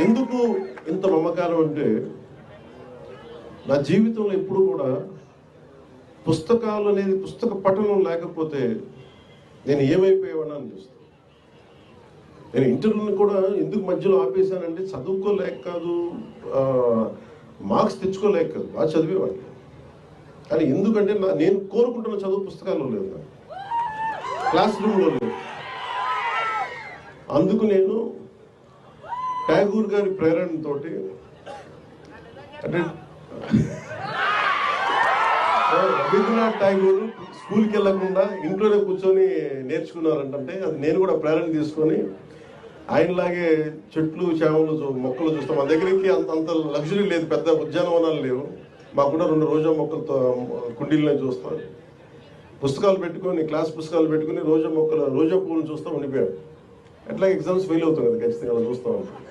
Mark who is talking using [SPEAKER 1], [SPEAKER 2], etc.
[SPEAKER 1] ఎందుకు ఇంత మమకారం అంటే, నా జీవితంలో ఎప్పుడు కూడా పుస్తకాలు అనేది పుస్తక పఠనం లేకపోతే నేను ఏమైపోయేవాడిని అనిపిస్తుంది. నేను ఇంటర్వ్యూని కూడా ఎందుకు మధ్యలో ఆపేశానంటే చదువుకోలేక కాదు, మార్క్స్ తెచ్చుకోలేక కాదు, బాగా చదివేవాడిని. కానీ ఎందుకంటే నేను కోరుకుంటున్న చదువు పుస్తకాల్లో లేదు, నాకు క్లాస్ రూమ్లో లేదు. అందుకు నేను ట్యాగూర్ గారి ప్రేరణతోటి, అంటే రవీంద్రనాథ్ ట్యాగూర్ స్కూల్కి వెళ్ళకుండా ఇంట్లోనే కూర్చొని నేర్చుకున్నారంటే అది నేను కూడా ప్రేరణ తీసుకొని ఆయనలాగే చెట్లు చేమలు మొక్కలు చూస్తాం. మా దగ్గరికి అంత లగ్జరీ లేదు, పెద్ద ఉద్యానవనాలు లేవు. మాకుండా 2 రోజా మొక్కలతో కుండీలనే చూస్తాం. పుస్తకాలు పెట్టుకొని, క్లాస్ పుస్తకాలు పెట్టుకుని రోజా పువ్వులను చూస్తూ ఉండిపోయాడు. ఎట్లా ఎగ్జామ్స్ ఫెయిల్ అవుతుంది కదా, ఖచ్చితంగా చూస్తూ ఉంటాం.